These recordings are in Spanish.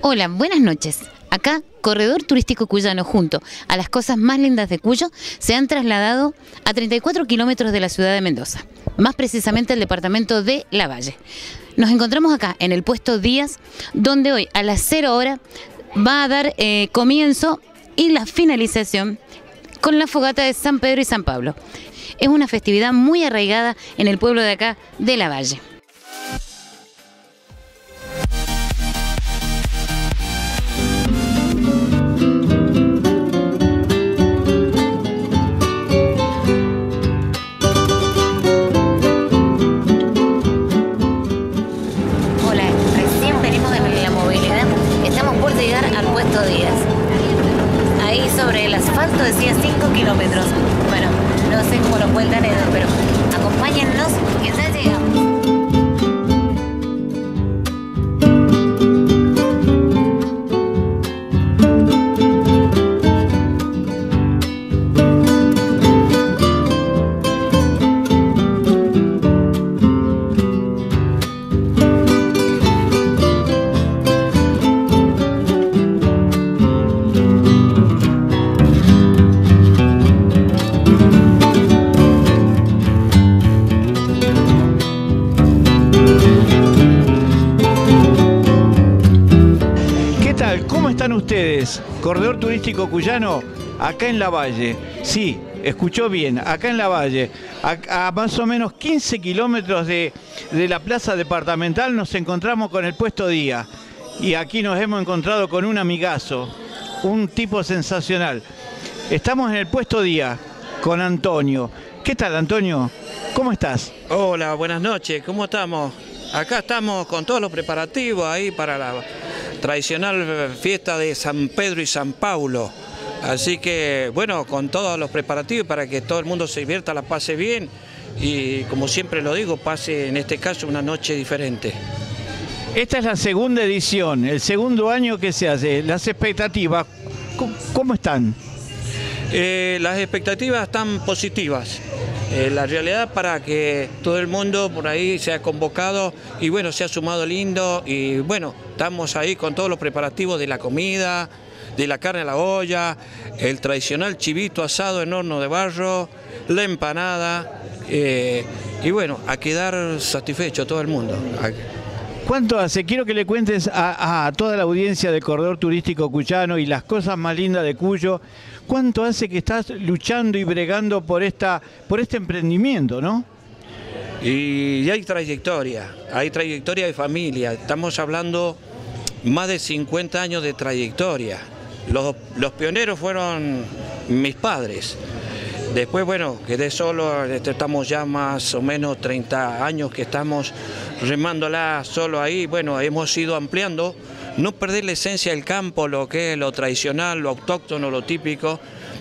Hola, buenas noches. Acá, Corredor Turístico Cuyano, junto a las cosas más lindas de Cuyo, se han trasladado a 34 kilómetros de la ciudad de Mendoza, más precisamente al departamento de Lavalle. Nos encontramos acá en el puesto Díaz, donde hoy a las 0 horas va a dar comienzo y la finalización con la fogata de San Pedro y San Pablo. Es una festividad muy arraigada en el pueblo de acá de Lavalle. Ahí sobre el asfalto decía 5 kilómetros. Bueno, no sé cómo lo cuentan ellos, pero acompáñennos que ya llegamos. ¿Cómo están ustedes? Corredor Turístico Cuyano, acá en Lavalle. Sí, escuchó bien, acá en Lavalle. A más o menos 15 kilómetros de la plaza departamental nos encontramos con el puesto Díaz. Y aquí nos hemos encontrado con un amigazo, un tipo sensacional. Estamos en el puesto Díaz con Antonio. ¿Qué tal, Antonio? ¿Cómo estás? Hola, buenas noches, ¿cómo estamos? Acá estamos con todos los preparativos ahí para la tradicional fiesta de San Pedro y San Pablo. Así que, bueno, con todos los preparativos para que todo el mundo se divierta, la pase bien y, como siempre lo digo, pase en este caso una noche diferente. Esta es la segunda edición, el segundo año que se hace. Las expectativas, ¿cómo están? Las expectativas están positivas. La realidad para que todo el mundo por ahí se ha convocado y bueno, se ha sumado lindo y bueno, estamos ahí con todos los preparativos de la comida, de la carne a la olla, el tradicional chivito asado en horno de barro, la empanada y bueno, a quedar satisfecho todo el mundo. ¿Cuánto hace? Quiero que le cuentes a toda la audiencia del Corredor Turístico Cuyano y las cosas más lindas de Cuyo. ¿Cuánto hace que estás luchando y bregando por este emprendimiento, no? Y hay trayectoria de familia. Estamos hablando más de 50 años de trayectoria. Los pioneros fueron mis padres. Después, bueno, quedé solo, estamos ya más o menos 30 años que estamos remándola solo ahí. Bueno, hemos ido ampliando, no perder la esencia del campo, lo que es lo tradicional, lo autóctono, lo típico,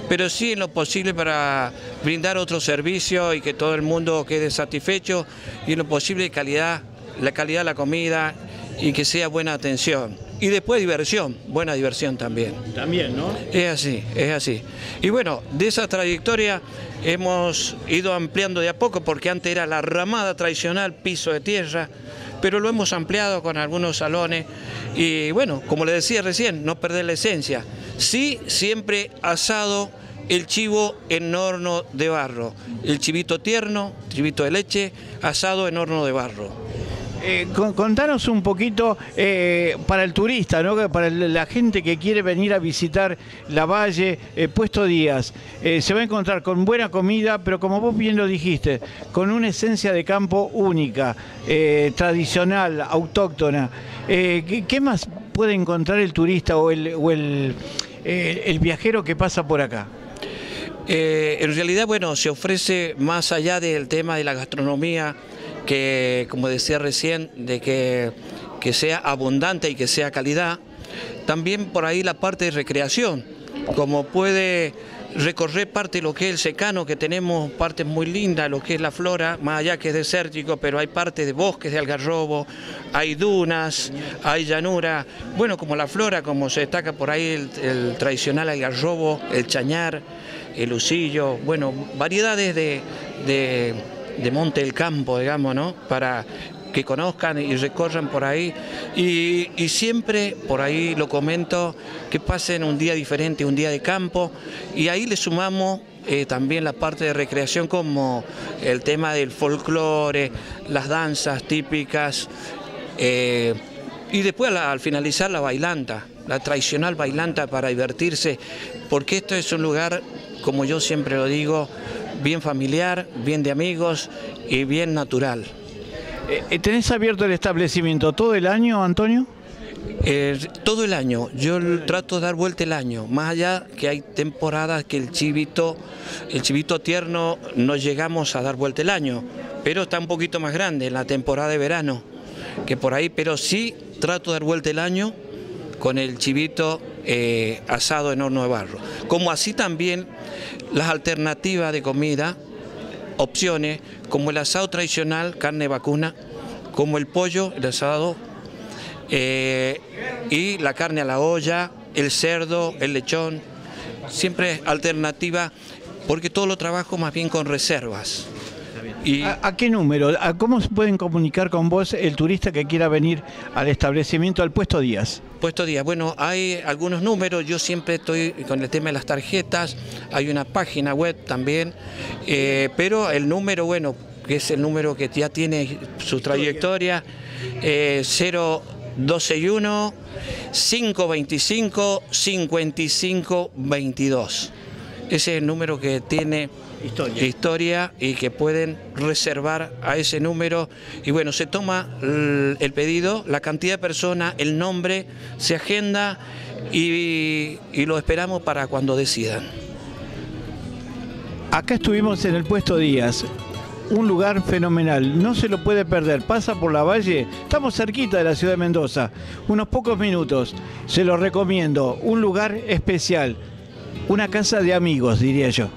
pero sí en lo posible para brindar otro servicio y que todo el mundo quede satisfecho y en lo posible la calidad de la comida y que sea buena atención. Y después diversión, buena diversión también. También, ¿no? Es así, es así. Y bueno, de esa trayectoria hemos ido ampliando de a poco, porque antes era la ramada tradicional, piso de tierra, pero lo hemos ampliado con algunos salones. Y bueno, como le decía recién, no perder la esencia. Sí, siempre asado, el chivo en horno de barro. El chivito tierno, chivito de leche, asado en horno de barro. Contanos un poquito para el turista, ¿no? Para la gente que quiere venir a visitar Lavalle, puesto Díaz, se va a encontrar con buena comida, pero como vos bien lo dijiste, con una esencia de campo única, tradicional, autóctona. ¿Qué más puede encontrar el turista o el viajero que pasa por acá? En realidad, bueno, se ofrece más allá del tema de la gastronomía, que, como decía recién, de que sea abundante y que sea calidad. También por ahí la parte de recreación, como puede recorrer parte de lo que es el secano, que tenemos partes muy lindas, lo que es la flora, más allá que es desértico, pero hay parte de bosques de algarrobo, hay dunas, hay llanura, bueno, como la flora, como se destaca por ahí el tradicional algarrobo, el chañar, el usillo, bueno, variedades de de Monte del Campo, digamos, ¿no? Para que conozcan y recorran por ahí, y siempre por ahí lo comento, que pasen un día diferente, un día de campo, y ahí le sumamos también la parte de recreación, como el tema del folclore, las danzas típicas, y después al finalizar la bailanta, la tradicional bailanta para divertirse, porque esto es un lugar, como yo siempre lo digo, bien familiar, bien de amigos y bien natural. ¿Tenés abierto el establecimiento todo el año, Antonio? Todo el año, yo trato de dar vuelta el año, más allá que hay temporadas que el chivito tierno no llegamos a dar vuelta el año, pero está un poquito más grande en la temporada de verano, que por ahí, pero sí trato de dar vuelta el año con el chivito asado en horno de barro, como así también las alternativas de comida, opciones como el asado tradicional, carne vacuna, como el pollo, el asado, y la carne a la olla, el cerdo, el lechón, siempre alternativa, porque todo lo trabajo más bien con reservas. Y ¿A qué número? ¿Cómo se pueden comunicar con vos el turista que quiera venir al establecimiento, al Puesto Díaz? Puesto Díaz, bueno, hay algunos números, yo siempre estoy con el tema de las tarjetas, hay una página web también, pero el número, bueno, que es el número que ya tiene su trayectoria, 0261 525 5522. Ese es el número que tiene historia y que pueden reservar a ese número, y bueno, se toma el pedido, la cantidad de personas, el nombre, se agenda y lo esperamos para cuando decidan. Acá estuvimos en el Puesto Díaz, un lugar fenomenal, no se lo puede perder, pasa por la Valle, estamos cerquita de la ciudad de Mendoza, unos pocos minutos, se lo recomiendo, un lugar especial, una casa de amigos, diría yo.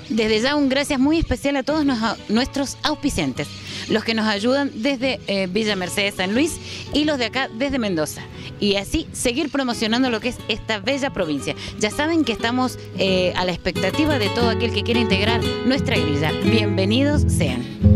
Desde ya un gracias muy especial a todos nuestros auspiciantes, los que nos ayudan desde Villa Mercedes, San Luis, y los de acá desde Mendoza. Y así seguir promocionando lo que es esta bella provincia. Ya saben que estamos a la expectativa de todo aquel que quiera integrar nuestra grilla. Bienvenidos sean.